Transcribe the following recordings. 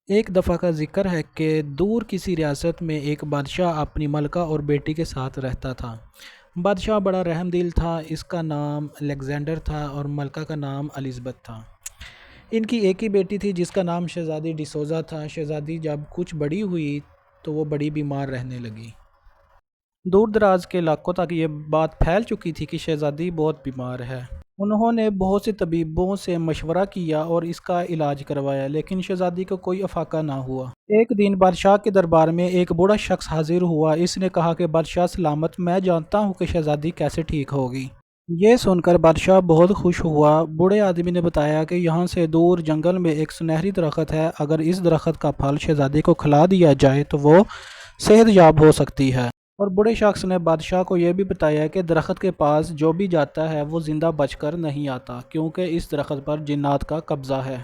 ایک دفعہ کا ذکر ہے کہ دور کسی ریاست میں ایک بادشاہ اپنی ملکہ اور بیٹی کے ساتھ رہتا تھا۔ بادشاہ بڑا رحم دل تھا، اس کا نام الیگزینڈر تھا اور ملکہ کا نام الزبتھ تھا۔ ان کی ایک ہی بیٹی تھی جس کا نام شہزادی ڈیسوزا تھا۔ شہزادی جب کچھ بڑی ہوئی تو وہ بڑی بیمار رہنے لگی۔ دور دراز کے علاقوں تک یہ بات پھیل چکی تھی کہ شہزادی بہت بیمار ہے۔ انہوں نے بہت سے طبیبوں سے مشورہ کیا اور اس کا علاج کروایا، لیکن شہزادی کو کوئی افاقہ نہ ہوا۔ ایک دن بادشاہ کے دربار میں ایک بوڑھا شخص حاضر ہوا۔ اس نے کہا کہ بادشاہ سلامت، میں جانتا ہوں کہ شہزادی کیسے ٹھیک ہوگی۔ یہ سن کر بادشاہ بہت خوش ہوا۔ بوڑھے آدمی نے بتایا کہ یہاں سے دور جنگل میں ایک سنہری درخت ہے، اگر اس درخت کا پھل شہزادی کو کھلا دیا جائے تو وہ صحت یاب ہو سکتی ہے۔ اور بوڑھے شخص نے بادشاہ کو یہ بھی بتایا کہ درخت کے پاس جو بھی جاتا ہے وہ زندہ بچ کر نہیں آتا، کیونکہ اس درخت پر جنات کا قبضہ ہے۔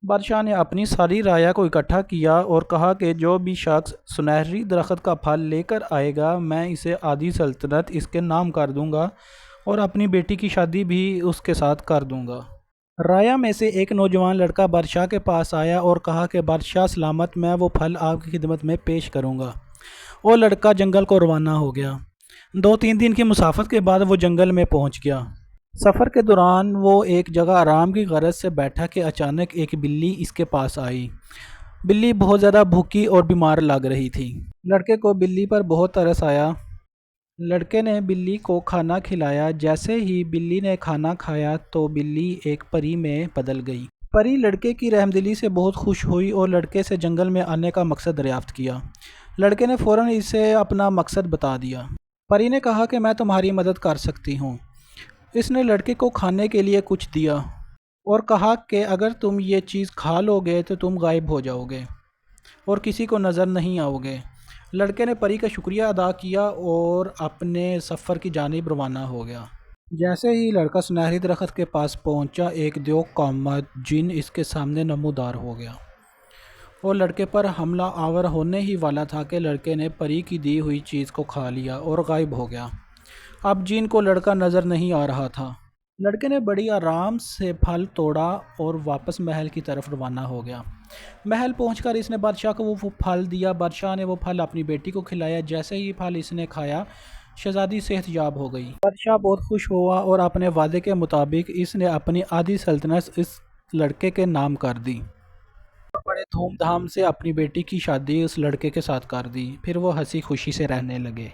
بادشاہ نے اپنی ساری رعایا کو اکٹھا کیا اور کہا کہ جو بھی شخص سنہری درخت کا پھل لے کر آئے گا، میں اسے آدھی سلطنت اس کے نام کر دوں گا اور اپنی بیٹی کی شادی بھی اس کے ساتھ کر دوں گا۔ رعایا میں سے ایک نوجوان لڑکا بادشاہ کے پاس آیا اور کہا کہ بادشاہ سلامت، میں وہ پھل آپ کی خدمت میں پیش کروں گا۔ وہ لڑکا جنگل کو روانہ ہو گیا۔ 2-3 دن کی مسافت کے بعد وہ جنگل میں پہنچ گیا۔ سفر کے دوران وہ ایک جگہ آرام کی غرض سے بیٹھا کہ اچانک ایک بلی اس کے پاس آئی۔ بلی بہت زیادہ بھوکی اور بیمار لگ رہی تھی۔ لڑکے کو بلی پر بہت ترس آیا۔ لڑکے نے بلی کو کھانا کھلایا۔ جیسے ہی بلی نے کھانا کھایا تو بلی ایک پری میں بدل گئی۔ پری لڑکے کی رحمدلی سے بہت خوش ہوئی اور لڑکے سے جنگل میں آنے کا مقصد دریافت کیا۔ لڑکے نے فوراً اسے اپنا مقصد بتا دیا۔ پری نے کہا کہ میں تمہاری مدد کر سکتی ہوں۔ اس نے لڑکے کو کھانے کے لیے کچھ دیا اور کہا کہ اگر تم یہ چیز کھا لو گے تو تم غائب ہو جاؤ گے اور کسی کو نظر نہیں آؤ گے۔ لڑکے نے پری کا شکریہ ادا کیا اور اپنے سفر کی جانب روانہ ہو گیا۔ جیسے ہی لڑکا سنہری درخت کے پاس پہنچا، ایک دیو قامت جن اس کے سامنے نمودار ہو گیا۔ وہ لڑکے پر حملہ آور ہونے ہی والا تھا کہ لڑکے نے پری کی دی ہوئی چیز کو کھا لیا اور غائب ہو گیا۔ اب جن کو لڑکا نظر نہیں آ رہا تھا۔ لڑکے نے بڑی آرام سے پھل توڑا اور واپس محل کی طرف روانہ ہو گیا۔ محل پہنچ کر اس نے بادشاہ کو وہ پھل دیا۔ بادشاہ نے وہ پھل اپنی بیٹی کو کھلایا۔ جیسے ہی پھل اس نے کھایا، شہزادی صحت یاب ہو گئی۔ بادشاہ بہت خوش ہوا اور اپنے وعدے کے مطابق اس نے اپنی آدھی سلطنت اس لڑکے کے نام کر دی۔ بڑے دھوم دھام سے اپنی بیٹی کی شادی اس لڑکے کے ساتھ کر دی۔ پھر وہ ہنسی خوشی سے رہنے لگے۔